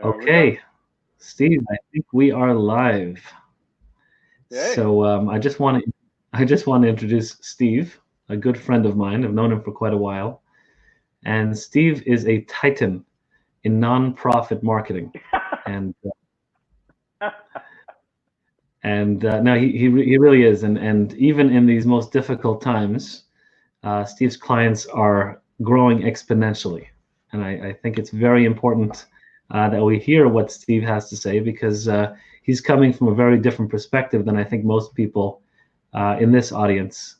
There we go. Okay, Steve, I think we are live. Yay. So I just want to introduce Steve, a good friend of mine. I've known him for quite a while, and Steve is a titan in nonprofit marketing, and no, he really is, and even in these most difficult times, Steve's clients are growing exponentially, and I think it's very important that we hear what Steve has to say because he's coming from a very different perspective than I think most people in this audience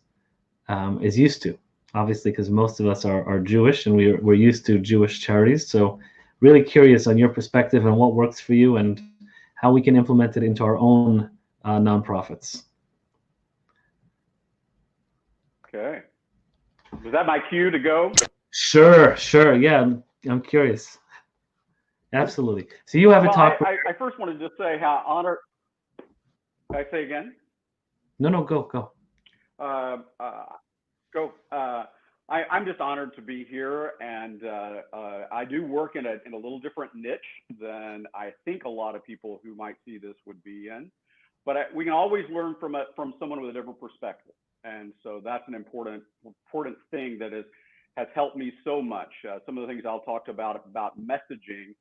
is used to. Obviously, because most of us are Jewish and we're used to Jewish charities. So, really curious on your perspective and what works for you and how we can implement it into our own nonprofits. Okay. Was that my cue to go? Sure, sure. Yeah, I'm curious. Absolutely. So you have a Well, talk. I first wanted to say how honored. I say again. No, no, go. Uh, uh, go. I'm just honored to be here, and I do work in a little different niche than I think a lot of people who might see this would be in. But we can always learn from someone with a different perspective, and so that's an important thing that has helped me so much. Some of the things I'll talk about messaging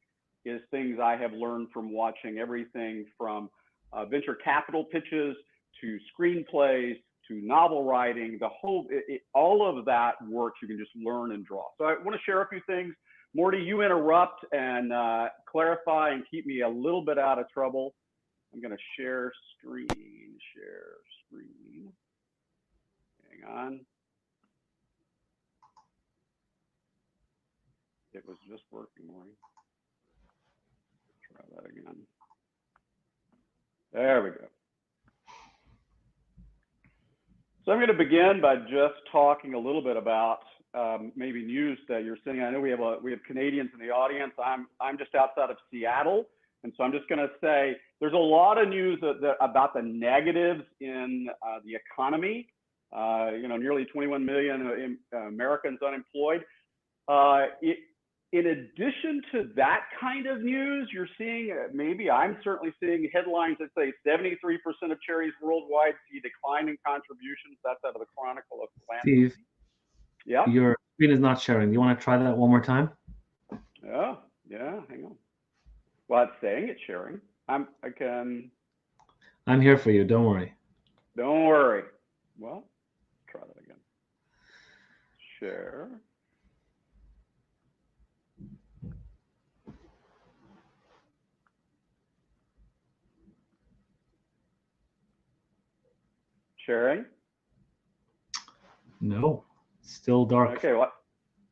is things I have learned from watching everything from venture capital pitches to screenplays to novel writing. All of that works. You can just learn and draw. So I want to share a few things. Morty, you interrupt and clarify and keep me a little bit out of trouble. I'm going to share screen. Share screen. Hang on. It was just working, Morty. Try that again. There we go. So I'm going to begin by just talking a little bit about maybe news that you're seeing. I know we have Canadians in the audience. I'm just outside of Seattle, and so I'm just going to say there's a lot of news about the negatives in the economy. Nearly 21 million Americans unemployed. In addition to that kind of news, you're seeing, maybe I'm certainly seeing headlines that say 73% of charities worldwide see declining contributions. That's out of the Chronicle of Steve, Philanthropy. Yeah. your screen is not sharing. Do you want to try that one more time? Oh, yeah. Hang on. Well, it's saying it's sharing. I can. I'm here for you. Don't worry. Don't worry. Well, try that again. Share. Sharing. No, still dark. Okay. Well,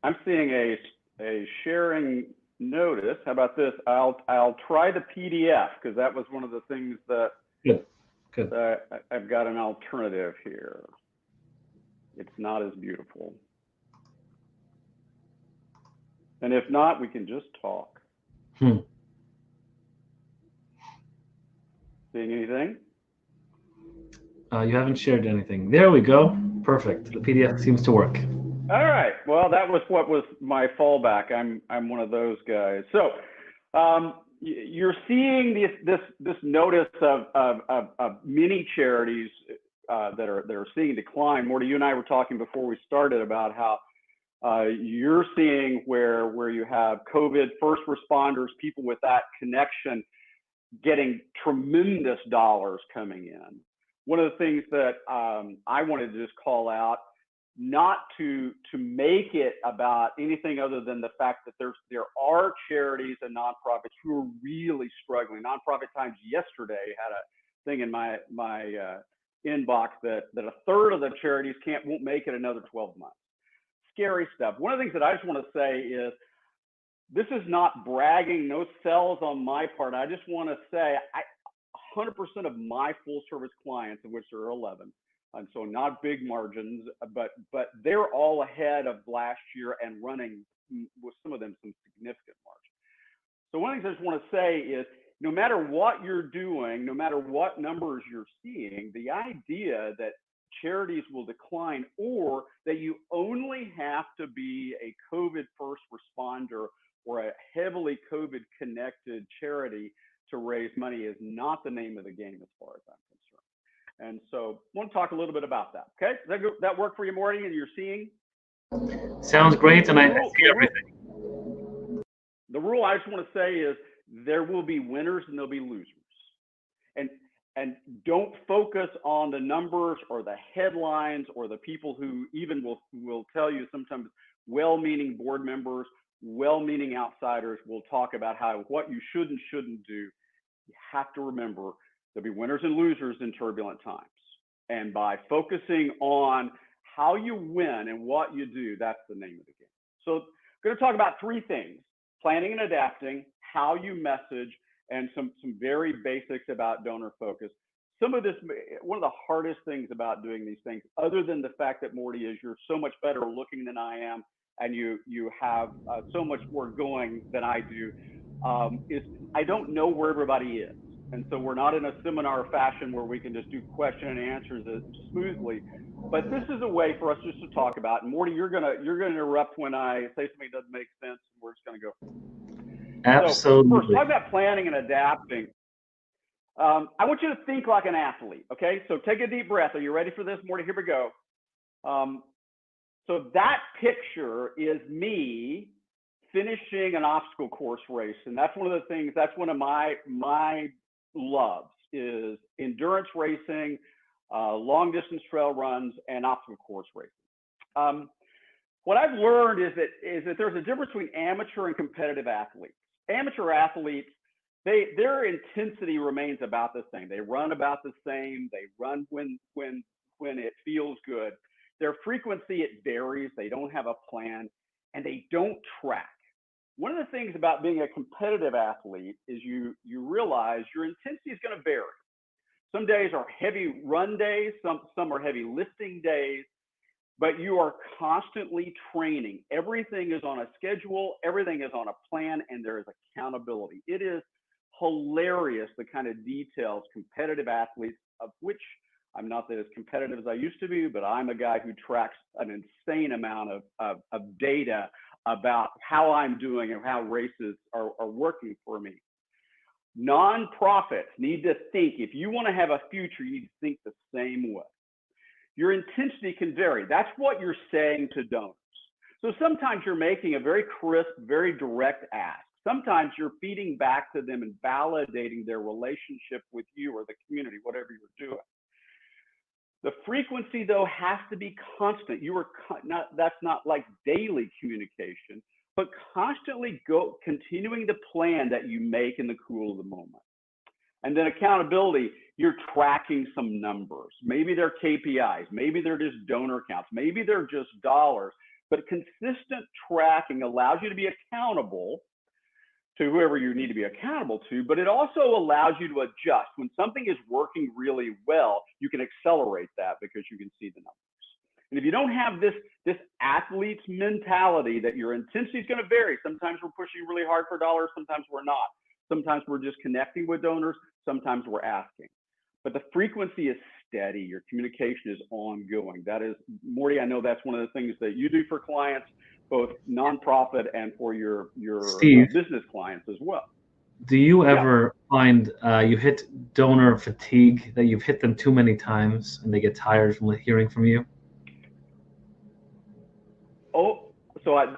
I'm seeing a sharing notice. How about this? I'll try the PDF because that was one of the things that Good, good. I've got an alternative here. It's not as beautiful. And if not, we can just talk. Hmm. Seeing anything? You haven't shared anything. There we go. Perfect. The PDF seems to work. All right. Well, that was what was my fallback. I'm one of those guys. So you're seeing this notice of many charities that are seeing decline. Morty, you and I were talking before we started about how you're seeing where you have COVID first responders, people with that connection, getting tremendous dollars coming in. One of the things that I wanted to just call out, not to make it about anything other than the fact that there are charities and nonprofits who are really struggling. Nonprofit Times yesterday had a thing in my inbox that a third of the charities won't make it another 12 months. Scary stuff. One of the things that I just want to say is, this is not bragging, no sells on my part. I just want to say 100% of my full service clients, of which there are 11, and so not big margins, but they're all ahead of last year and running with some of them some significant margin. So one of the things I just want to say is, no matter what you're doing, no matter what numbers you're seeing, the idea that charities will decline or that you only have to be a COVID first responder or a heavily COVID connected charity to raise money is not the name of the game as far as I'm concerned. And so I want to talk a little bit about that. Okay, that work for you, Morty, and you're seeing? Sounds great, and I see everything. The rule I just want to say is there will be winners and there'll be losers. And don't focus on the numbers or the headlines or the people who even will tell you sometimes well-meaning board members, well-meaning outsiders will talk about what you should and shouldn't do. You have to remember there'll be winners and losers in turbulent times. And by focusing on how you win and what you do, that's the name of the game. So I'm going to talk about three things: planning and adapting, how you message, and some very basics about donor focus. Some of this, one of the hardest things about doing these things, other than the fact that Morty is, you're so much better looking than I am, and you have so much more going than I do, is I don't know where everybody is. And so we're not in a seminar fashion where we can just do question and answers smoothly. But this is a way for us just to talk about. And Morty, you're gonna interrupt when I say something doesn't make sense. And we're just gonna go. Absolutely. So first, talk about planning and adapting. I want you to think like an athlete, okay? So take a deep breath. Are you ready for this, Morty? Here we go. So that picture is me finishing an obstacle course race. And that's one of the things, that's one of my loves is endurance racing, long distance trail runs, and obstacle course racing. What I've learned is that there's a difference between amateur and competitive athletes. Amateur athletes, their intensity remains about the same. They run about the same. They run when it feels good. Their frequency, it varies. They don't have a plan, and they don't track. One of the things about being a competitive athlete is you realize your intensity is going to vary. Some days are heavy run days. Some are heavy lifting days. But you are constantly training. Everything is on a schedule, everything is on a plan, and there is accountability. It is hilarious the kind of details competitive athletes, of which I'm not as competitive as I used to be, but I'm a guy who tracks an insane amount of data about how I'm doing and how races are working for me. Nonprofits need to think, if you want to have a future, you need to think the same way. Your intensity can vary. That's what you're saying to donors. So sometimes you're making a very crisp, very direct ask. Sometimes you're feeding back to them and validating their relationship with you or the community, whatever you're doing. The frequency, though, has to be constant. That's not like daily communication, but constantly continuing the plan that you make in the cool of the moment. And then accountability, you're tracking some numbers. Maybe they're KPIs, maybe they're just donor counts, maybe they're just dollars, but consistent tracking allows you to be accountable to whoever you need to be accountable to, but it also allows you to adjust. When something is working really well, you can accelerate that because you can see the numbers. And if you don't have this athlete's mentality that your intensity is going to vary, sometimes we're pushing really hard for dollars, sometimes we're not. Sometimes we're just connecting with donors, sometimes we're asking. But the frequency is steady, your communication is ongoing. That is, Morty, I know that's one of the things that you do for clients, both nonprofit and for your business clients as well. Do you ever find you hit donor fatigue, that you've hit them too many times and they get tired from hearing from you? Oh, so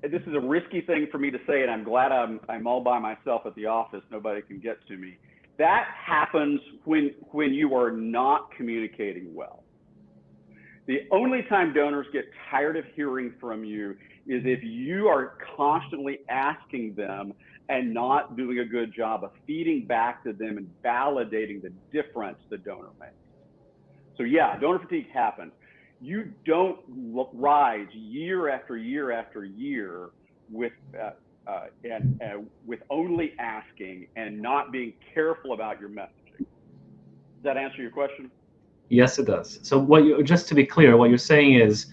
this is a risky thing for me to say, and I'm glad I'm all by myself at the office. Nobody can get to me. That happens when you are not communicating well. The only time donors get tired of hearing from you is if you are constantly asking them and not doing a good job of feeding back to them and validating the difference the donor makes. So yeah, donor fatigue happens. You don't rise year after year after year with only asking and not being careful about your messaging. Does that answer your question? Yes, it does. So just to be clear, what you're saying is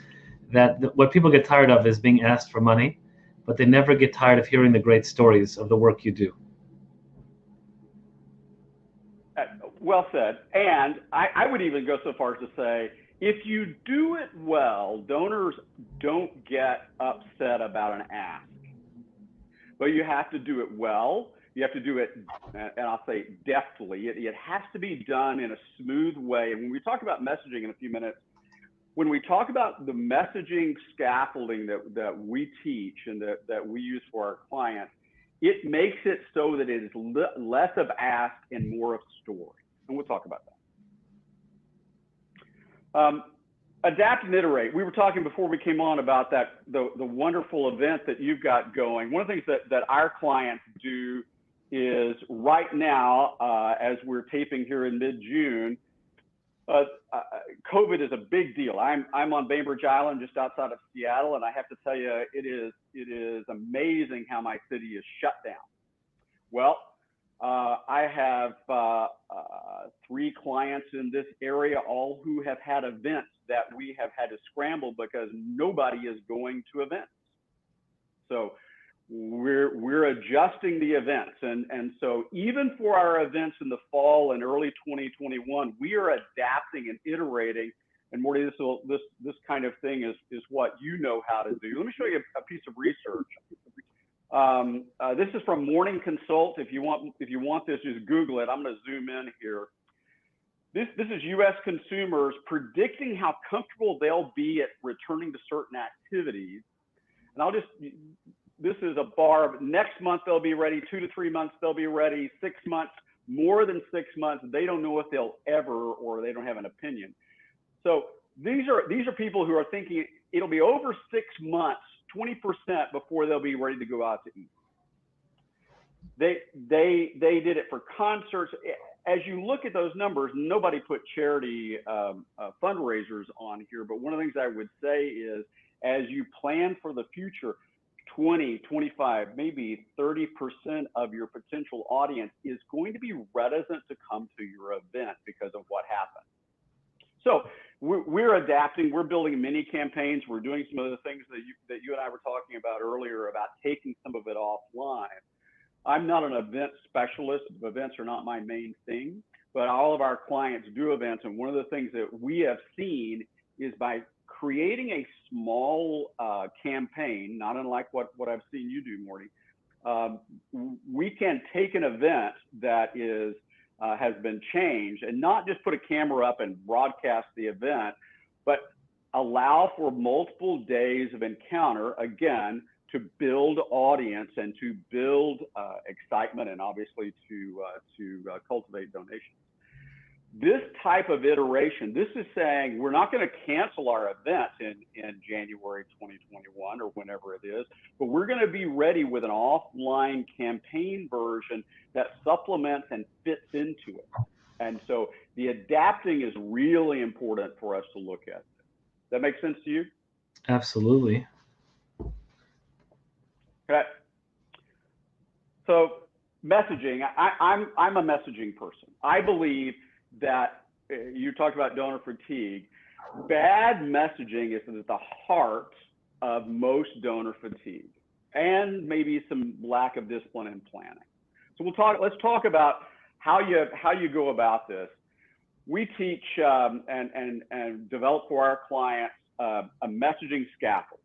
that what people get tired of is being asked for money, but they never get tired of hearing the great stories of the work you do. Well said. And I would even go so far as to say, if you do it well, donors don't get upset about an ask. but you have to do it well. You have to do it, and I'll say deftly. It has to be done in a smooth way. And when we talk about messaging in a few minutes, when we talk about the messaging scaffolding that we teach and that we use for our clients, it makes it so that it is less of ask and more of story. And we'll talk about that. Adapt and iterate. We were talking before we came on about that, the wonderful event that you've got going. One of the things that our clients do is right now, as we're taping here in mid-June, COVID is a big deal. I'm on Bainbridge Island, just outside of Seattle, and I have to tell you, it is amazing how my city is shut down. Well, I have 3 clients in this area, all who have had events that we have had to scramble because nobody is going to events. So we're adjusting the events, and so even for our events in the fall and early 2021, we are adapting and iterating. And Morty, this kind of thing is what you know how to do. Let me show you a piece of research. This is from Morning Consult. If you want this, just Google it. I'm going to zoom in here. This is U.S. consumers predicting how comfortable they'll be at returning to certain activities. And this is a bar. Next month they'll be ready. 2 to 3 months they'll be ready. 6 months, more than 6 months. They don't know if they'll ever, or they don't have an opinion. So these are people who are thinking it'll be over 6 months, 20% before they'll be ready to go out to eat. They did it for concerts. As you look at those numbers, nobody put charity fundraisers on here, but one of the things I would say is, as you plan for the future, 20, 25, maybe 30% of your potential audience is going to be reticent to come to your event because of what happened. So we're adapting. We're building mini campaigns. We're doing some of the things that you and I were talking about earlier about taking some of it offline. I'm not an event specialist. Events are not my main thing, but all of our clients do events. And one of the things that we have seen is by creating a small campaign, not unlike what I've seen you do, Morty, we can take an event that has been changed and not just put a camera up and broadcast the event, but allow for multiple days of encounter, again, to build audience and to build excitement, and obviously to cultivate donations. This type of iteration, this is saying we're not going to cancel our event in January 2021 or whenever it is, but we're going to be ready with an offline campaign version that supplements and fits into it. And so the adapting is really important for us to look at. That make sense to you? Absolutely. Okay. So messaging, I'm a messaging person. I believe that you talked about donor fatigue. Bad messaging is at the heart of most donor fatigue, and maybe some lack of discipline and planning. So let's talk about how you go about this. We teach and develop for our clients a messaging scaffold,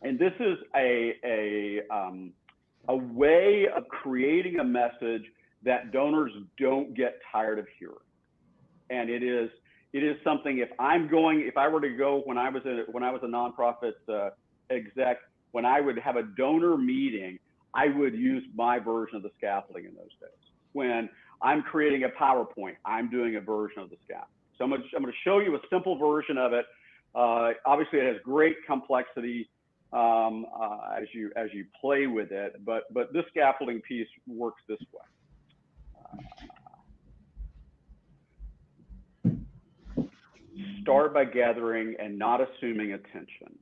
and this is a way of creating a message that donors don't get tired of hearing. And it is something, if I were to go when I was a nonprofit exec, when I would have a donor meeting, I would use my version of the scaffolding in those days. When I'm creating a PowerPoint, I'm doing a version of the scaffolding. So I'm going to show you a simple version of it. Obviously, it has great complexity as you play with it, but this scaffolding piece works this way. Start by gathering and not assuming attention.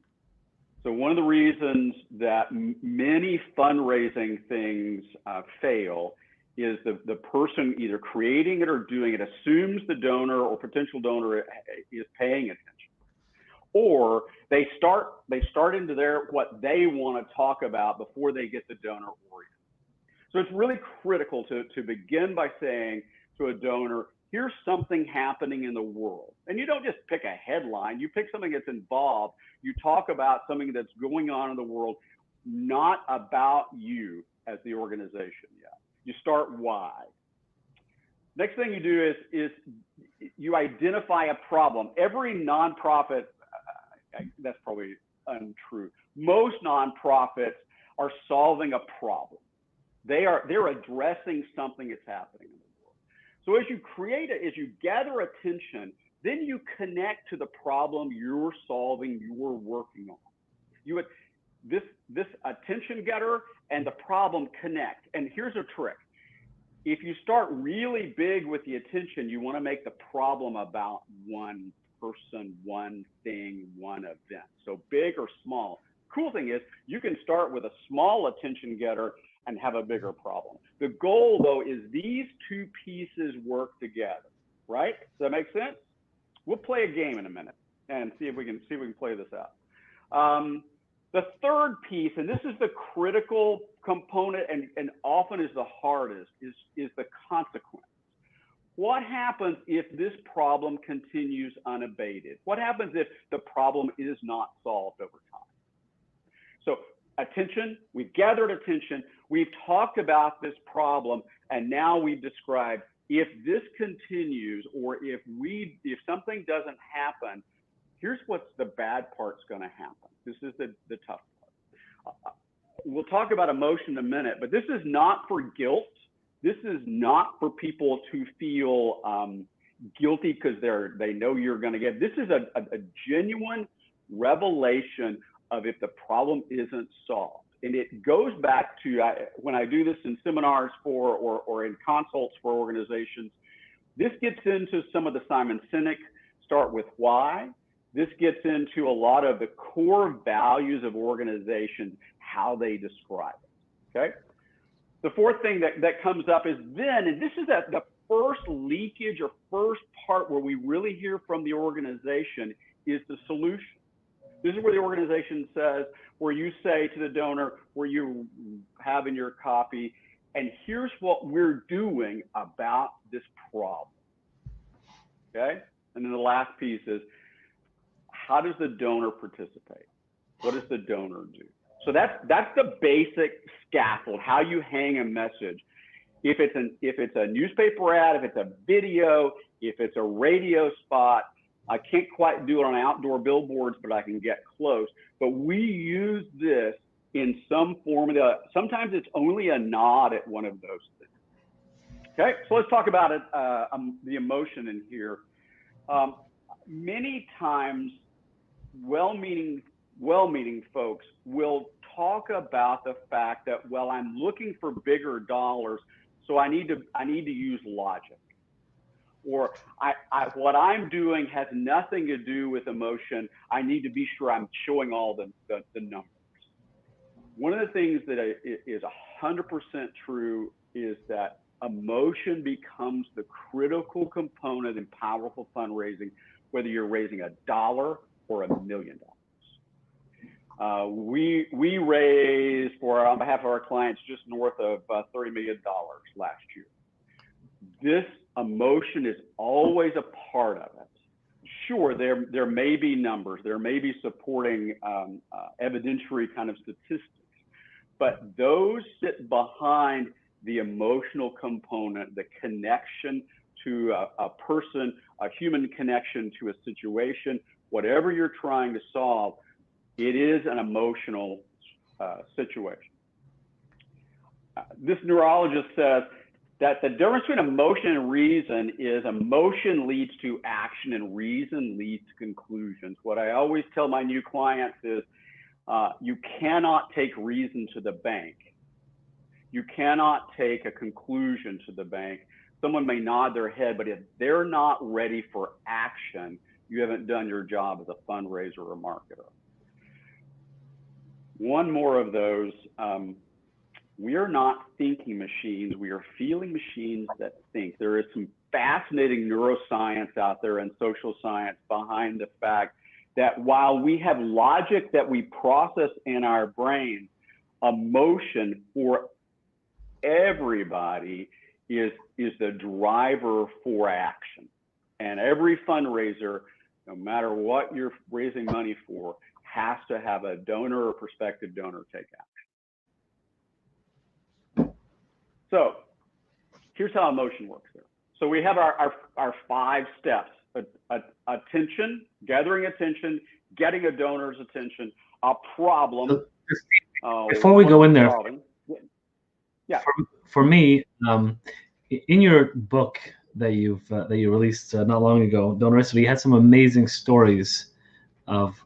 So one of the reasons that many fundraising things fail is the person either creating it or doing it assumes the donor or potential donor is paying attention, or they start into what they want to talk about before they get the donor oriented. So it's really critical to begin by saying to a donor, here's something happening in the world. And you don't just pick a headline, you pick something that's involved. You talk about something that's going on in the world. not about you as the organization yet. You start why. Next thing you do is you identify a problem. Every nonprofit, that's probably untrue. Most nonprofits are solving a problem. They're addressing something that's happening in the world. So as you gather attention, then you connect to the problem you're solving, you're working on. This attention getter and the problem connect. And here's a trick. If you start really big with the attention, you want to make the problem about one person, one thing, one event. So big or small. Cool thing is you can start with a small attention getter and have a bigger problem. The goal though is these two pieces work together, right? Does that make sense? We'll play a game in a minute and see if we can play this out. The third piece, and this is the critical component and often is the hardest, is the consequence. What happens if this problem continues unabated? What happens if the problem is not solved over time? So attention, we've gathered attention, we've talked about this problem, and now we've described if this continues or if something doesn't happen, here's what's the bad part's going to happen. This is the tough part. We'll talk about emotion in a minute, but this is not for guilt. This is not for people to feel guilty because they know you're going to get. This is a genuine revelation of if the problem isn't solved. And it goes back to when I do this in seminars or in consults for organizations, this gets into some of the Simon Sinek, start with why. This gets into a lot of the core values of organizations, how they describe it, okay? The fourth thing that comes up is then, and this is the first leakage or first part where we really hear from the organization, is the solution. This is where the organization says, where you say to the donor, where you have in your copy, and here's what we're doing about this problem, okay? And then the last piece is, how does the donor participate? What does the donor do? So that's the basic scaffold, how you hang a message. If it's a newspaper ad, if it's a video, if it's a radio spot, I can't quite do it on outdoor billboards, but I can get close. But we use this in some form. Sometimes it's only a nod at one of those things. Okay, so let's talk about it, the emotion in here. Many times, well-meaning folks will talk about the fact that, well, I'm looking for bigger dollars, so I need to use logic. Or what I'm doing has nothing to do with emotion. I need to be sure I'm showing all the numbers. One of the things that is 100% true is that emotion becomes the critical component in powerful fundraising, whether you're raising $1 or $1 million. We raised on behalf of our clients just north of $30 million last year. This emotion is always a part of it. Sure, there may be numbers, there may be supporting evidentiary kind of statistics, but those sit behind the emotional component, the connection to a person, a human connection to a situation, whatever you're trying to solve, it is an emotional situation. This neurologist says that the difference between emotion and reason is emotion leads to action and reason leads to conclusions. What I always tell my new clients is you cannot take reason to the bank. You cannot take a conclusion to the bank. Someone may nod their head, but if they're not ready for action, you haven't done your job as a fundraiser or marketer. One more of those, we are not thinking machines, we are feeling machines that think. There is some fascinating neuroscience out there and social science behind the fact that while we have logic that we process in our brain, emotion for everybody is the driver for action. And every fundraiser, no matter what you're raising money for, has to have a donor or prospective donor take action. So here's how emotion works there. So we have our 5 steps: attention, gathering attention, getting a donor's attention, a problem. So before we go in there, yeah. For me, in your book that you released not long ago, Oneicity, you had some amazing stories of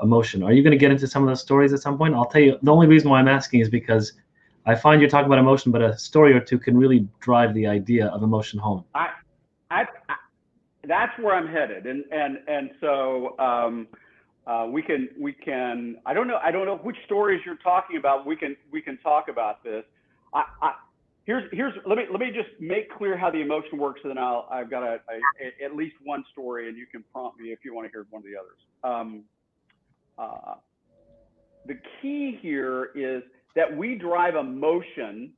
emotion. Are you going to get into some of those stories at some point? I'll tell you. The only reason why I'm asking is because I find you're talking about emotion, but a story or two can really drive the idea of emotion home. That's where I'm headed, and so we can. I don't know which stories you're talking about. We can talk about this. Let me just make clear how the emotion works, and then I've got at least one story, and you can prompt me if you want to hear one of the others. The key here is that we drive emotion,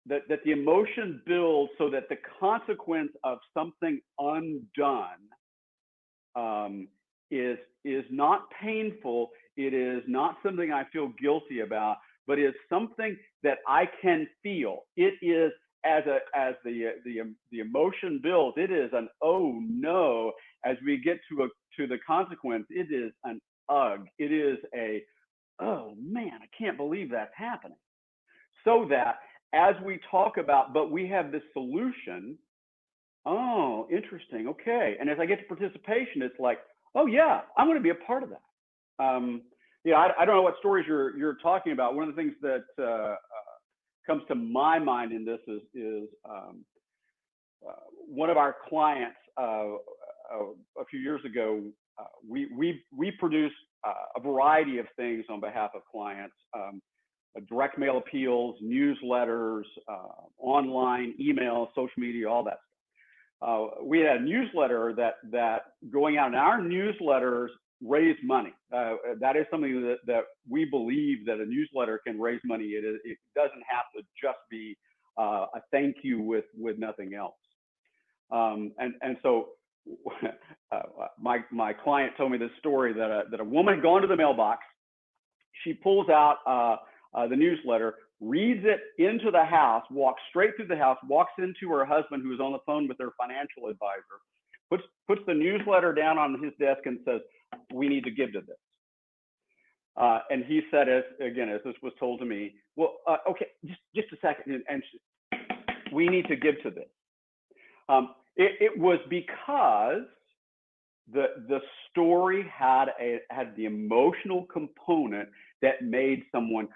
that the emotion builds so that the consequence of something undone is not painful. It is not something I feel guilty about, but is something that I can feel. It is, as the emotion builds, it is an oh no. As we get to the consequence, it is an ugh. It is a oh man, I can't believe that's happening. So that as we talk about, but we have this solution. Oh, interesting. Okay. And as I get to participation, it's like, oh yeah, I'm going to be a part of that. I don't know what stories you're talking about. One of the things that comes to my mind in this is one of our clients a few years ago. We produce a variety of things on behalf of clients: direct mail appeals, newsletters, online, email, social media, all that stuff. We had a newsletter that going out, and our newsletters raise money. That is something that we believe that a newsletter can raise money. It doesn't have to just be a thank you with nothing else. And so my client told me this story that a woman had gone to the mailbox. She pulls out the newsletter, reads it into the house, walks straight through the house, walks into her husband, who's on the phone with their financial advisor, puts the newsletter down on his desk and says, "We need to give to this." And he said, as this was told to me, "Well, okay, just a second." And we need to give to this. It was because the story had the emotional component that made someone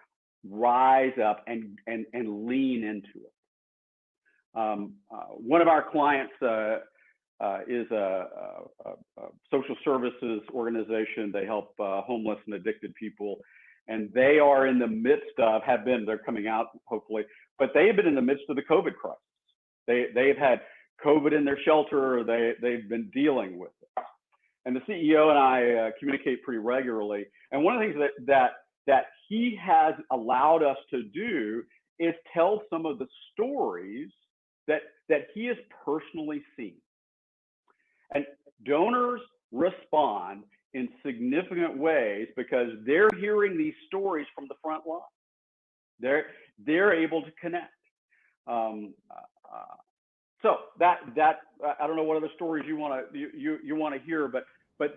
rise up and lean into it. One of our clients is a social services organization. They help homeless and addicted people, and they are in the midst of, they're coming out hopefully, but they have been in the midst of the COVID crisis. They've had COVID in their shelter. They've been dealing with it. And the CEO and I communicate pretty regularly. And one of the things that he has allowed us to do is tell some of the stories that he has personally seen. And donors respond in significant ways because they're hearing these stories from the front line. They're able to connect. So that I don't know what other stories you want to hear, but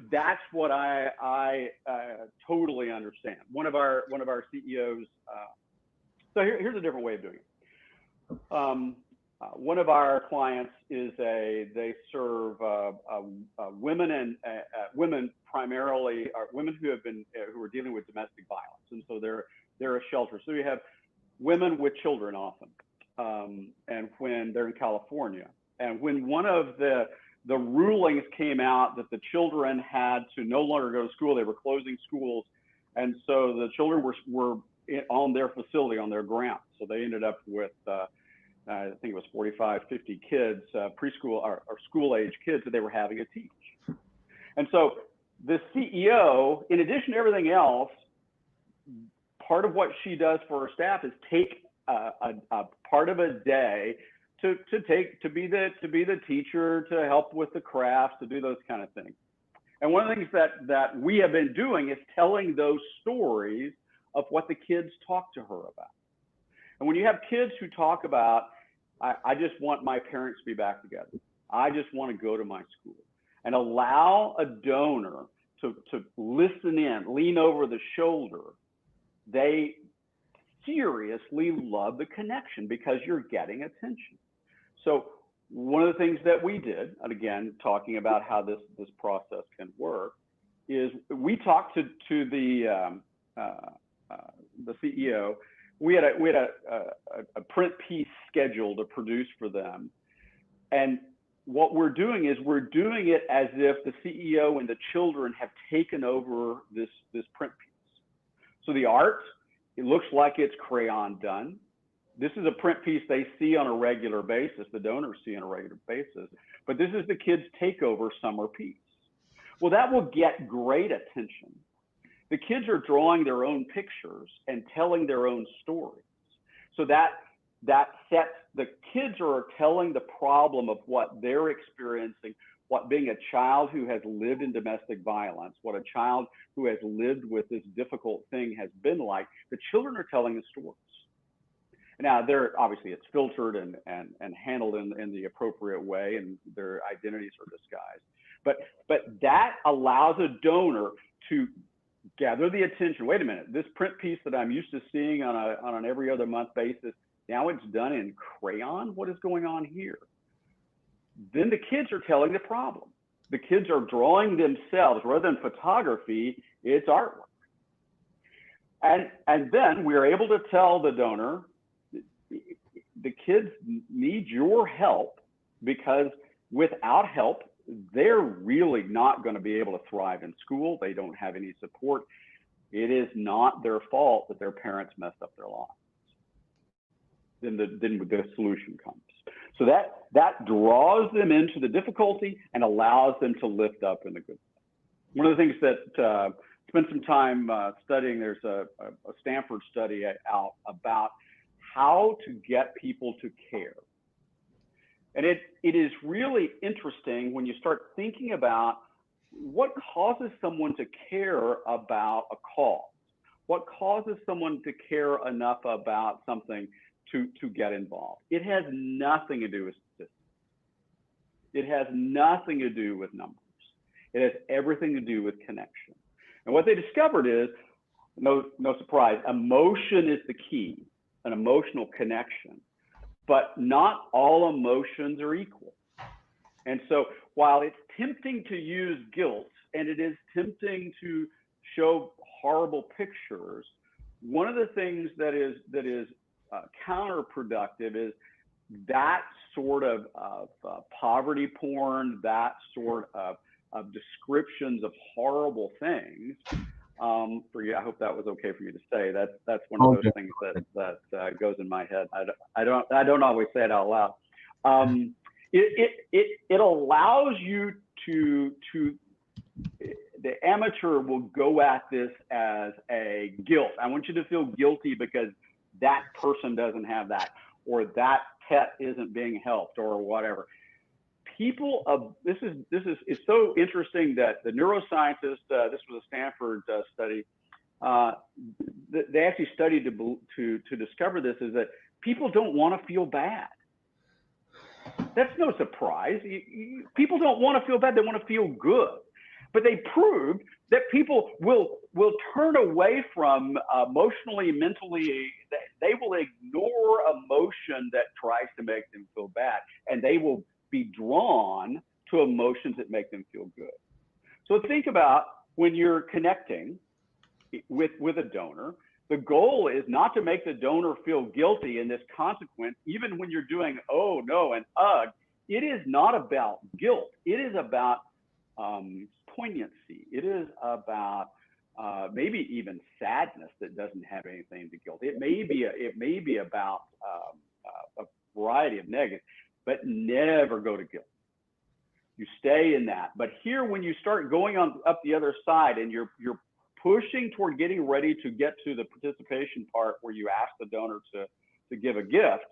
that's what I totally understand. One of our CEOs. So here's a different way of doing it. One of our clients they serve women and women primarily, are women who are dealing with domestic violence, and so they're a shelter. So you have women with children often, and when they're in California, and when one of the rulings came out that the children had to no longer go to school, they were closing schools, and so the children were on their facility, on their ground. So they ended up with I think it was 45, 50 kids, preschool or school age kids that they were having to teach. And so the CEO, in addition to everything else, part of what she does for her staff is take a part of a day to be the teacher, to help with the crafts, to do those kind of things. And one of the things that we have been doing is telling those stories of what the kids talk to her about. And when you have kids who talk about, I just want my parents to be back together. I just want to go to my school, and allow a donor to listen in, lean over the shoulder. They seriously love the connection because you're getting attention. So one of the things that we did, and again, talking about how this process can work, is we talked to the CEO. We had a print piece scheduled to produce for them, and what we're doing is we're doing it as if the CEO and the children have taken over this print piece. So the art, it looks like it's crayon done. This is a print piece they see on a regular basis, the donors see on a regular basis, but this is the kids' takeover summer piece. Well, that will get great attention. The kids are drawing their own pictures and telling their own stories. So that sets, the kids are telling the problem of what they're experiencing, what being a child who has lived in domestic violence, what a child who has lived with this difficult thing has been like. The children are telling the stories. Now, they're obviously, it's filtered and handled in the appropriate way, and their identities are disguised. But that allows a donor to gather the attention. Wait a minute, this print piece that I'm used to seeing on an every other month basis, now it's done in crayon. What is going on here? Then the kids are telling the problem. The kids are drawing themselves rather than photography, it's artwork. And then we're able to tell the donor, the kids need your help, because without help, they're really not going to be able to thrive in school. They don't have any support. It is not their fault that their parents messed up their lives. Then the solution comes. So that draws them into the difficulty and allows them to lift up in the good. One of the things that spent some time studying, there's a Stanford study out about how to get people to care. And it is really interesting when you start thinking about what causes someone to care about a cause. What causes someone to care enough about something to get involved? It has nothing to do with statistics. It has nothing to do with numbers. It has everything to do with connection. And what they discovered is, no surprise, emotion is the key, an emotional connection. But not all emotions are equal. And so while it's tempting to use guilt, and it is tempting to show horrible pictures, one of the things that is counterproductive is that sort of poverty porn, that sort of descriptions of horrible things. For you, I hope that was okay for you to say. That's one of those things that goes in my head. I don't always say it out loud. It allows you to the amateur will go at this as a guilt. I want you to feel guilty because that person doesn't have that, or that pet isn't being helped, or whatever. People, this is it's so interesting that the neuroscientists, this was a Stanford study, they actually studied to discover this, is that people don't want to feel bad. That's no surprise. People don't want to feel bad, they want to feel good. But they proved that people will turn away from emotionally, mentally, they will ignore emotion that tries to make them feel bad, and they will be drawn to emotions that make them feel good. So think about when you're connecting with a donor, the goal is not to make the donor feel guilty in this consequence, even when you're doing, oh no, and ugh. It is not about guilt. It is about poignancy. It is about maybe even sadness that doesn't have anything to guilt. It may be about a variety of negatives, but never go to guilt. You stay in that. But here, when you start going up the other side and you're pushing toward getting ready to get to the participation part where you ask the donor to give a gift,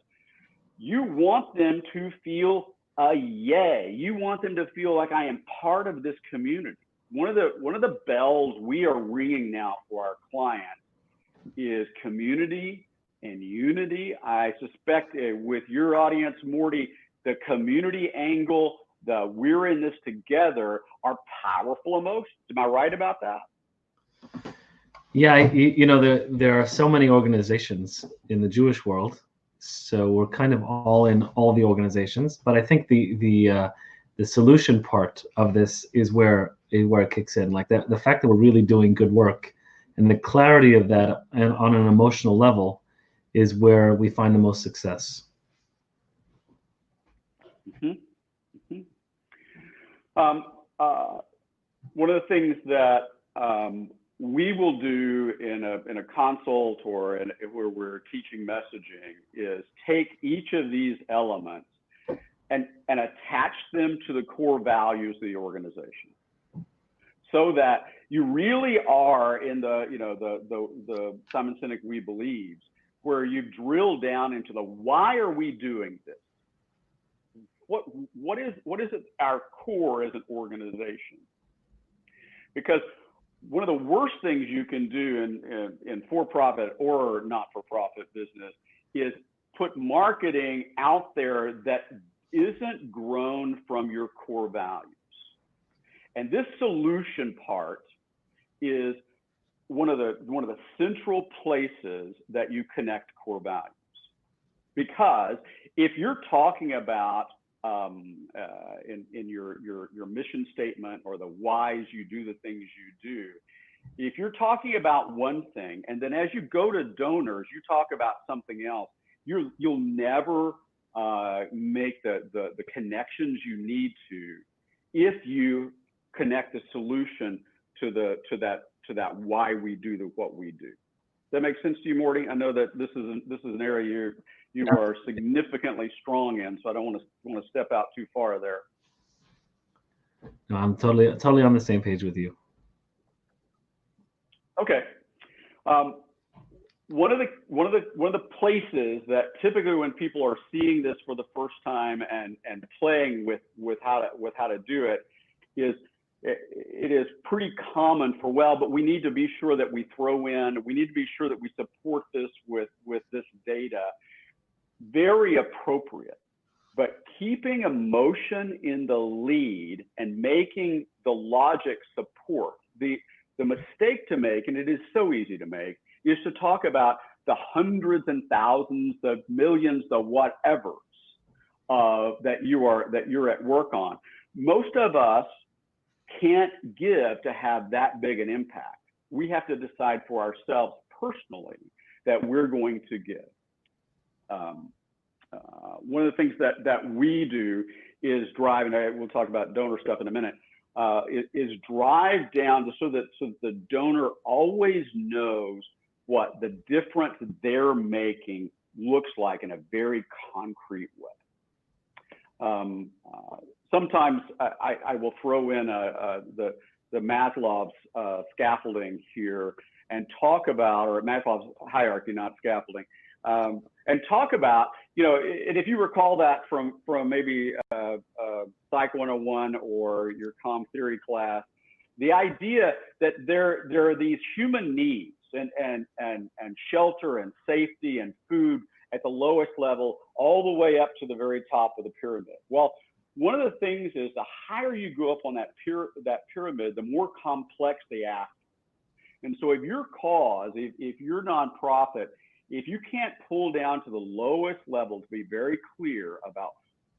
you want them to feel a yay. You want them to feel like, I am part of this community. One of the bells we are ringing now for our clients is community and unity. I suspect with your audience, Morty, the community angle, the we're in this together are powerful emotions. Am I right about that? Yeah, there are so many organizations in the Jewish world, so we're kind of all in all the organizations. But I think the solution part of this is where it kicks in. Like the fact that we're really doing good work, and the clarity of that, and on an emotional level, is where we find the most success. Mm-hmm. Mm-hmm. One of the things that we will do in a consult or where we're teaching messaging is take each of these elements and attach them to the core values of the organization, so that you really are in the Simon Sinek we believes, where you drill down into the why are we doing this? What is it our core as an organization? Because one of the worst things you can do in for-profit or not-for-profit business is put marketing out there that isn't grown from your core values. And this solution part is one of the central places that you connect core values. Because if you're talking about in your mission statement or the whys you do the things you do, if you're talking about one thing and then as you go to donors you talk about something else, you'll never make the connections you need to if you connect the solution to that why we do what we do. Does that make sense to you, Morty? I know that this is an area you are significantly strong in, so I don't want to step out too far there. No, I'm totally on the same page with you. Okay. One of the places that typically when people are seeing this for the first time and playing with how to do it is it is pretty common for, but we need to be sure that we need to be sure that we support this with this data. Very appropriate, but keeping emotion in the lead and making the logic support. The mistake to make, and it is so easy to make, is to talk about the hundreds and thousands, the millions, the whatevers that you're at work on. Most of us can't give to have that big an impact. We have to decide for ourselves personally that we're going to give. One of the things that we do is drive, and we'll talk about donor stuff in a minute, is drive down so that the donor always knows what the difference they're making looks like in a very concrete way. Sometimes I will throw in the Maslow's scaffolding here and talk about, or Maslow's hierarchy, not scaffolding, and talk about, and if you recall that from maybe Psych 101 or your comm theory class, the idea that there are these human needs and shelter and safety and food at the lowest level all the way up to the very top of the pyramid. Well, one of the things is the higher you go up on that pyramid, the more complex they ask. And so if your cause, if your nonprofit, if you can't pull down to the lowest level to be very clear about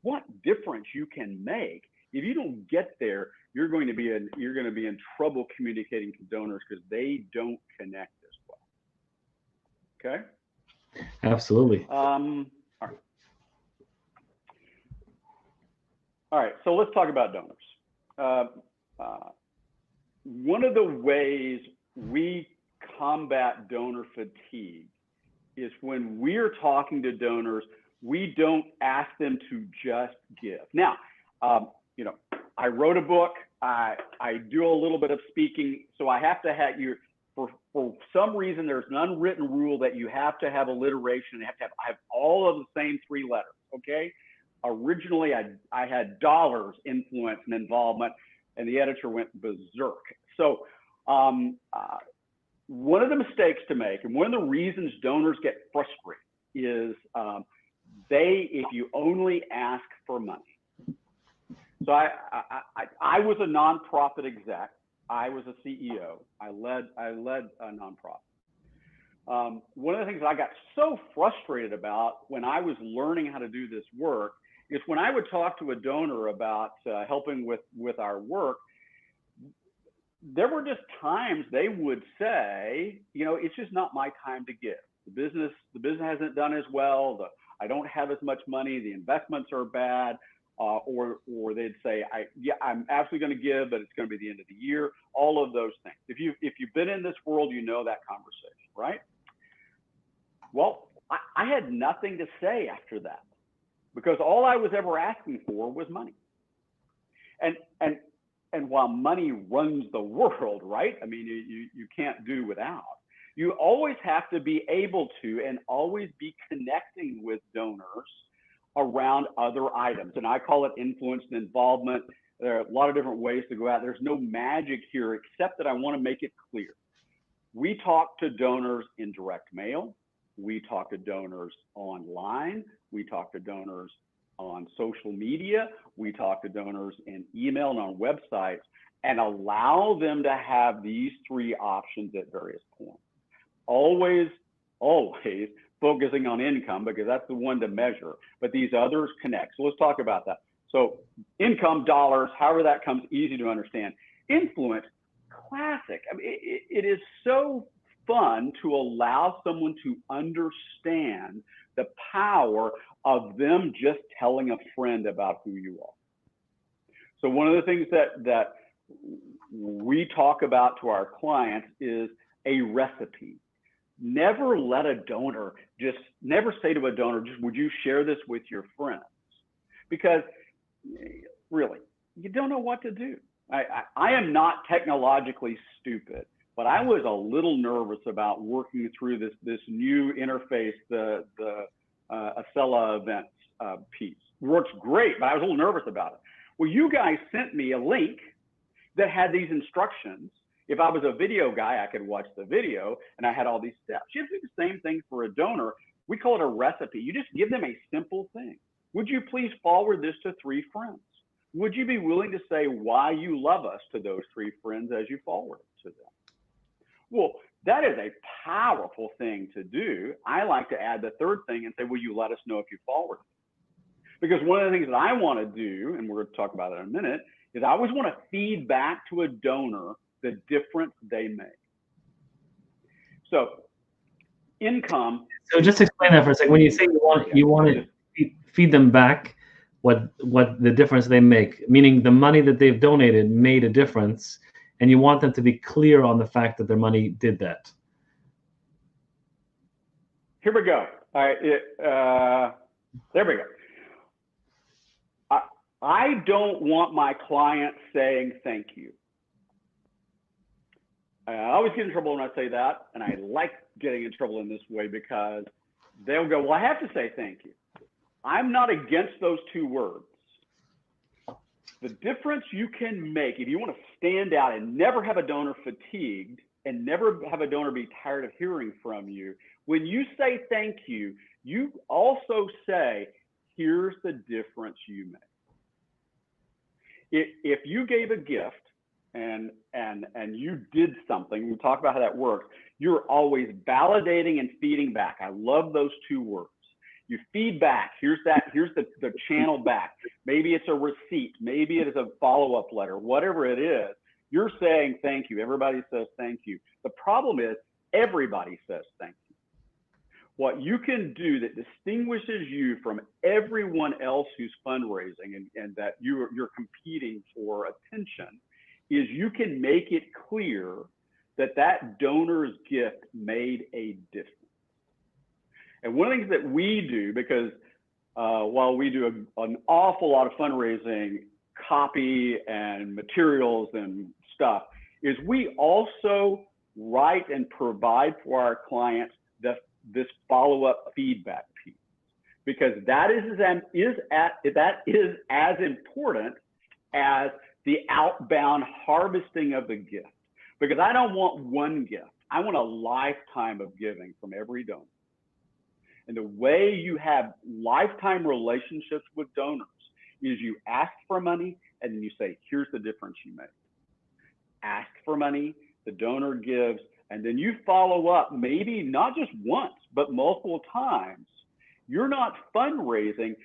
what difference you can make, if you don't get there, you're going to be in trouble communicating to donors because they don't connect as well. Okay. Absolutely. All right. So let's talk about donors. One of the ways we combat donor fatigue is when we're talking to donors, we don't ask them to just give. Now, I wrote a book. I do a little bit of speaking, so I have to have you. For some reason, there's an unwritten rule that you have to have alliteration. You have to have all of the same three letters. Okay. Originally, I had dollars influence and involvement, and the editor went berserk. So one of the mistakes to make, and one of the reasons donors get frustrated is if you only ask for money. So I was a nonprofit exec. I was a CEO. I led a nonprofit. One of the things that I got so frustrated about when I was learning how to do this work is when I would talk to a donor about helping with our work, there were just times they would say, it's just not my time to give. The business hasn't done as well. I don't have as much money. The investments are bad. Or they'd say, I'm absolutely going to give, but it's going to be the end of the year. All of those things. If you've been in this world, you know that conversation, right? Well, I had nothing to say after that, because all I was ever asking for was money. And while money runs the world, right? I mean, you can't do without. You always have to be able to and always be connecting with donors around other items. And I call it influence and involvement. There are a lot of different ways to go out. There's no magic here, except that I want to make it clear. We talk to donors in direct mail. We talk to donors online. We talk to donors on social media. We talk to donors in email and on websites, and allow them to have these three options at various points. Always focusing on income, because that's the one to measure, but these others connect. So let's talk about that. So income, dollars, however that comes, easy to understand. Influence, classic. I mean, it is so fun to allow someone to understand the power of them just telling a friend about who you are. So one of the things that we talk about to our clients is a recipe. Never let a donor, never say to a donor, would you share this with your friends? Because really, you don't know what to do. I am not technologically stupid, but I was a little nervous about working through this new interface, the Acela events piece. Works great, but I was a little nervous about it. Well, you guys sent me a link that had these instructions. If I was a video guy, I could watch the video, and I had all these steps. You have to do the same thing for a donor. We call it a recipe. You just give them a simple thing. Would you please forward this to 3 friends? Would you be willing to say why you love us to those 3 friends as you forward it to them? Well, that is a powerful thing to do. I like to add the third thing and say, will you let us know if you forward it? Because one of the things that I want to do, and we're going to talk about it in a minute, is I always want to feed back to a donor the difference they make. So income. So just explain that for a second. When you say you want to feed them back what the difference they make, meaning the money that they've donated made a difference, and you want them to be clear on the fact that their money did that. Here we go. All right. There we go. I don't want my client saying thank you. I always get in trouble when I say that, and I like getting in trouble in this way because they'll go, well, I have to say thank you. I'm not against those 2 words. The difference you can make, if you want to stand out and never have a donor fatigued and never have a donor be tired of hearing from you, when you say thank you, you also say, here's the difference you make. If you gave a gift and you did something, we talk about how that works, you're always validating and feeding back. I love those 2 words. You feed back. Here's the channel back. Maybe it's a receipt. Maybe it is a follow-up letter. Whatever it is, you're saying thank you. Everybody says thank you. The problem is everybody says thank you. What you can do that distinguishes you from everyone else who's fundraising and that you're competing for attention is you can make it clear that donor's gift made a difference. And one of the things that we do, because while we do an awful lot of fundraising, copy and materials and stuff, is we also write and provide for our clients this follow-up feedback piece, because that is as important as the outbound harvesting of the gift. Because I don't want one gift. I want a lifetime of giving from every donor. And the way you have lifetime relationships with donors is you ask for money and then you say, here's the difference you make. Ask for money, the donor gives, and then you follow up, maybe not just once, but multiple times. You're not fundraising.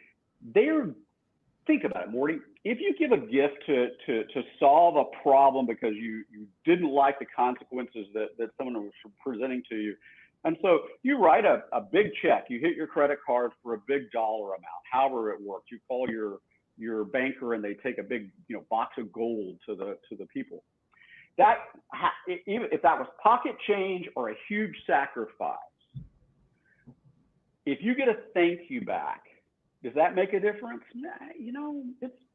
Think about it, Morty. If you give a gift to solve a problem because you didn't like the consequences that someone was presenting to you, and so you write a big check, you hit your credit card for a big dollar amount, however it works. You call your banker and they take a big box of gold to the people. That, even if that was pocket change or a huge sacrifice, if you get a thank you back, does that make a difference?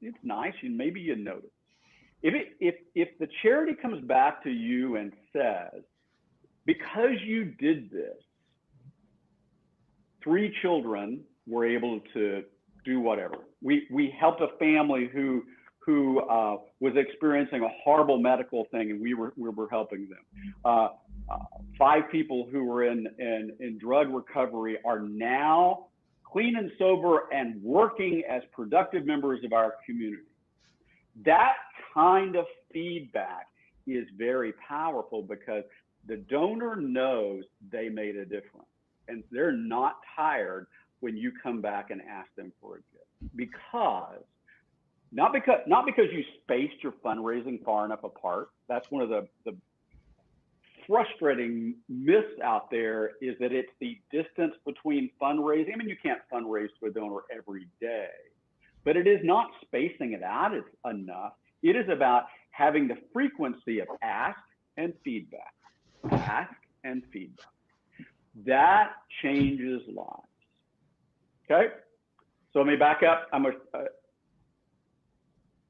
It's nice, and maybe you notice. If the charity comes back to you and says, because you did this, 3 children were able to do whatever. We helped a family who was experiencing a horrible medical thing, and we were helping them. 5 people who were in drug recovery are now clean and sober and working as productive members of our community. That kind of feedback is very powerful because the donor knows they made a difference, and they're not tired when you come back and ask them for a gift, not because you spaced your fundraising far enough apart. That's one of the frustrating myths out there, is that it's the distance between fundraising. I mean, you can't fundraise to a donor every day, but it is not spacing it out enough. It is about having the frequency of ask and feedback. Ask and feedback. That changes lives. Okay, so let me back up.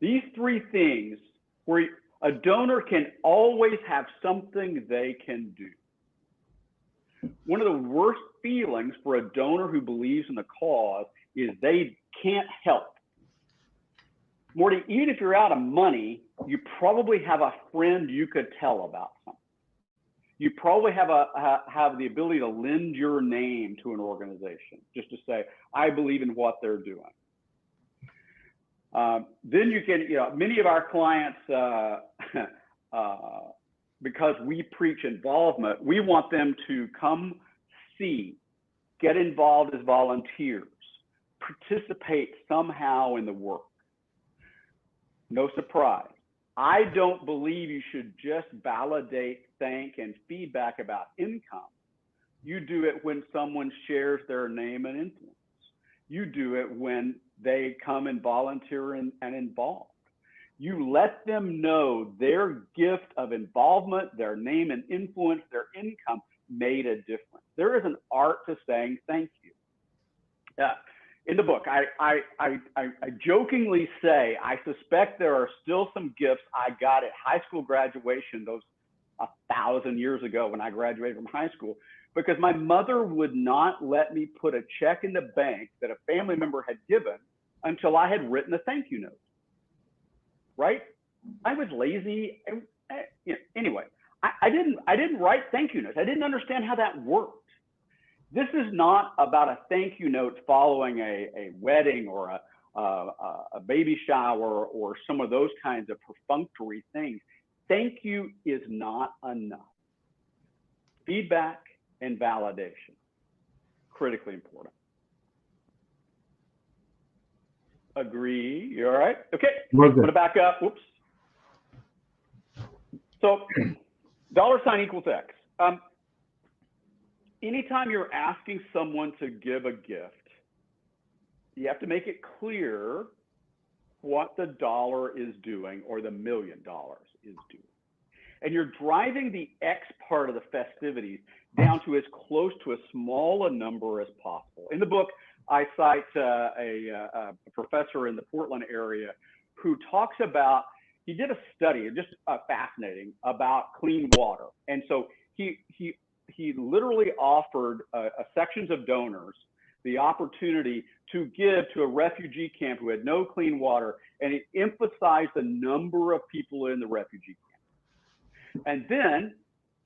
These 3 things where a donor can always have something they can do. One of the worst feelings for a donor who believes in the cause is they can't help. Morty, even if you're out of money, you probably have a friend you could tell about something. You probably have the ability to lend your name to an organization, just to say, I believe in what they're doing. Then you can, many of our clients, because we preach involvement, we want them to come see, get involved as volunteers, participate somehow in the work. No surprise. I don't believe you should just validate, thank, and feedback about income. You do it when someone shares their name and influence. You do it when they come and volunteer and involved. You let them know their gift of involvement, their name and influence, their income made a difference. There is an art to saying thank you. In the book, I jokingly say, I suspect there are still some gifts I got at high school graduation, those 1,000 years ago when I graduated from high school, because my mother would not let me put a check in the bank that a family member had given until I had written a thank you note. Right? I was lazy. Anyway, I didn't write thank you notes. I didn't understand how that worked. This is not about a thank you note following a wedding or a baby shower or some of those kinds of perfunctory things. Thank you is not enough. Feedback and validation, critically important. Agree. You all right? Okay. I'm going to back up. Whoops. So $ equals X. Anytime you're asking someone to give a gift, you have to make it clear what the dollar is doing or the $1 million is doing. And you're driving the X part of the festivities down to as close to a small a number as possible. In the book, I cite a professor in the Portland area who talks about, he did a study, just fascinating, about clean water. And so he literally offered sections of donors the opportunity to give to a refugee camp who had no clean water, and it emphasized the number of people in the refugee camp. And then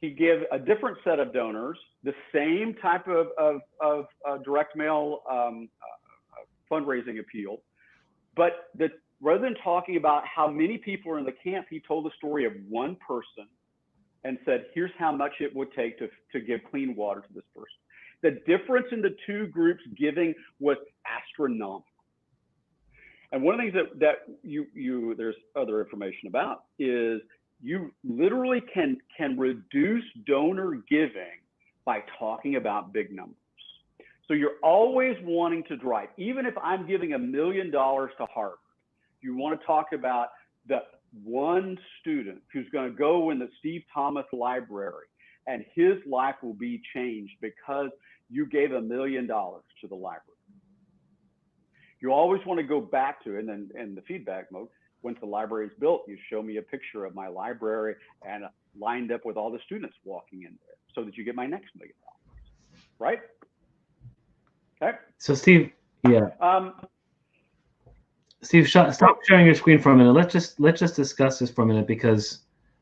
he gave a different set of donors the same type of direct mail fundraising appeal, but rather than talking about how many people are in the camp, he told the story of one person and said, here's how much it would take to give clean water to this person. The difference in the two groups giving was astronomical. And one of the things that there's other information about is you literally can reduce donor giving by talking about big numbers. So you're always wanting to drive, even if I'm giving $1 million to Harvard, you want to talk about the one student who's going to go in the Steve Thomas library and his life will be changed because you gave $1 million to the library. You always want to go back to, and then in the feedback mode, once the library is built, you show me a picture of my library and lined up with all the students walking in there so that you get my next $1 million, right? Okay. So Steve, yeah. Steve, stop sharing your screen for a minute. Let's just discuss this for a minute, because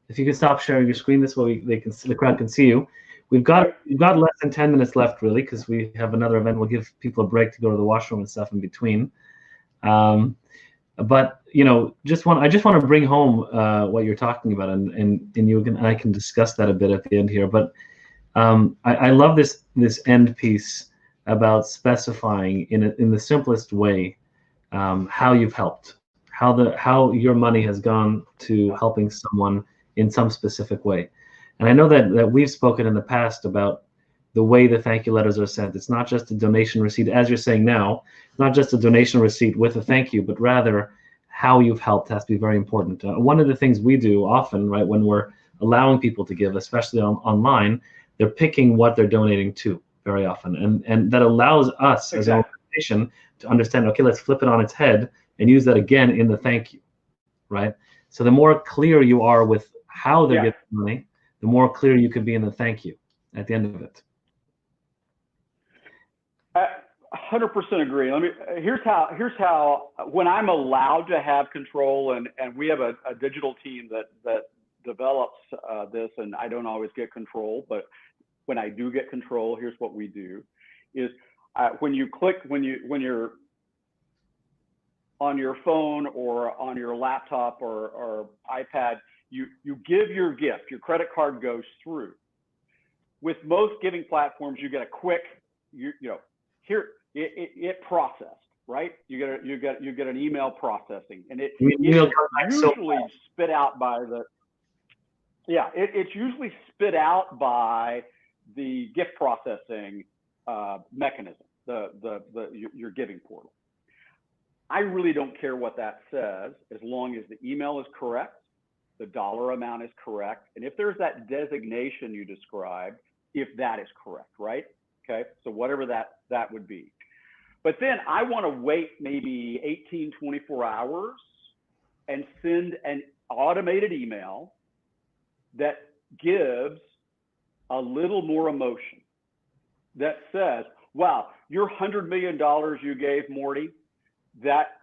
if you could stop sharing your screen, this way the crowd can see you. We've got less than 10 minutes left, really, because we have another event. We'll give people a break to go to the washroom and stuff in between. But I just want to bring home what you're talking about, and I can discuss that a bit at the end here. But I love this end piece about specifying in the simplest way how you've helped, how your money has gone to helping someone in some specific way. And I know that we've spoken in the past about the way the thank you letters are sent. It's not just a donation receipt, as you're saying now. It's not just a donation receipt with a thank you, but rather how you've helped has to be very important. One of the things we do often, right, when we're allowing people to give, especially online, they're picking what they're donating to very often, and that allows us as an organization to understand, okay, let's flip it on its head and use that again in the thank you, right? So the more clear you are with how they're giving money, the more clear you can be in the thank you at the end of it. 100% agree. Here's how when I'm allowed to have control, and we have a digital team that develops this, and I don't always get control, but when I do get control, here's what we do: is when you're on your phone or on your laptop or iPad, you give your gift, your credit card goes through. With most giving platforms, you get a quick, here it processed, right? You get an email processing, and it's usually spit out by it's usually spit out by the gift processing mechanism, your giving portal. I really don't care what that says, as long as the email is correct, the dollar amount is correct, and if there's that designation you described, if that is correct, right? Okay, so whatever that would be. But then I want to wait maybe 18, 24 hours and send an automated email that gives a little more emotion, that says, wow, your $100 million you gave Morty, that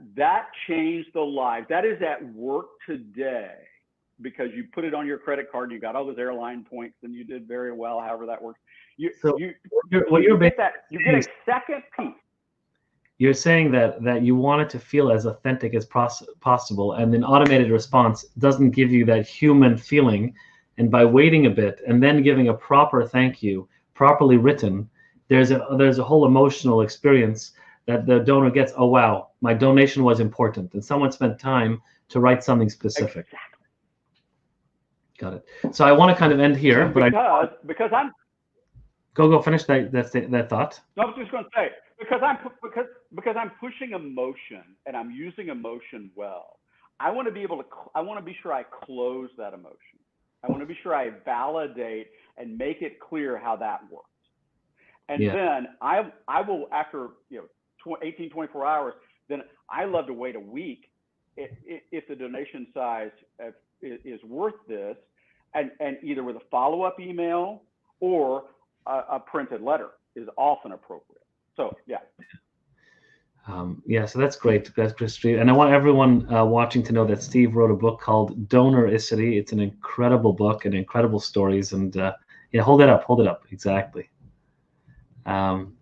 changed the lives. That is at work today because you put it on your credit card, you got all those airline points, and you did very well, however that works. You get a second piece. You're saying that you want it to feel as authentic as possible, and an automated response doesn't give you that human feeling. And by waiting a bit and then giving a proper thank you, properly written, there's a whole emotional experience that the donor gets. Oh wow, my donation was important, and someone spent time to write something specific. Exactly. Got it. So I want to kind of end here, because I'm go finish that thought. No, I was just going to say because I'm pushing emotion and I'm using emotion well. I want to be sure I close that emotion. I want to be sure I validate and make it clear how that works. And then I will, after 18, 24 hours, then I love to wait a week if the donation size is worth this, and either with a follow-up email or a printed letter is often appropriate. So so that's great. That's great. And I want everyone watching to know that Steve wrote a book called Oneicity. It's an incredible book and incredible stories. And Yeah, hold it up. Hold it up. Exactly. And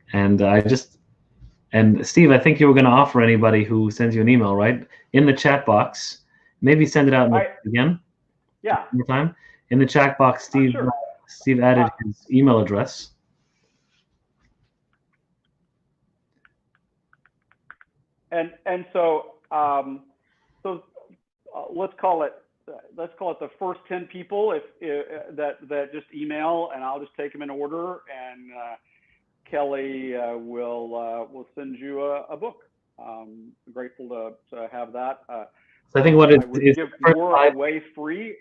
Steve, I think you were going to offer anybody who sends you an email, right? In the chat box, maybe send it out again. Yeah. One more time. In the chat box, Steve, sure. Steve added his email address. And so let's call it the first 10 people that just email, and I'll just take them in order, and Kelly will send you a book. Grateful to have that. So I think what I would give more away free.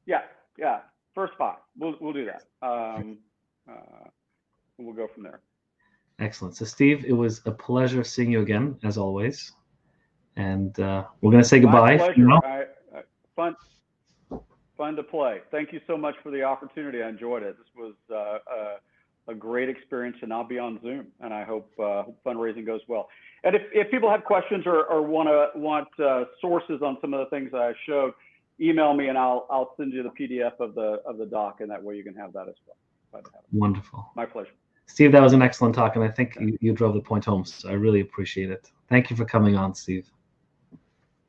Yeah, first 5. We'll do that. We'll go from there. Excellent. So Steve, it was a pleasure seeing you again, as always. And we're going to say goodbye. My pleasure. Fun to play. Thank you so much for the opportunity. I enjoyed it. This was a great experience, and I'll be on Zoom. And I hope fundraising goes well. And if people have questions or want sources on some of the things that I showed, email me, and I'll send you the PDF of the doc, and that way you can have that as well. Wonderful. My pleasure. Steve, that was an excellent talk, and I think you drove the point home, so I really appreciate it. Thank you for coming on, Steve.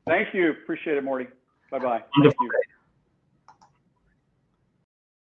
Thank you. Appreciate it, Morty. Bye-bye. Thank you.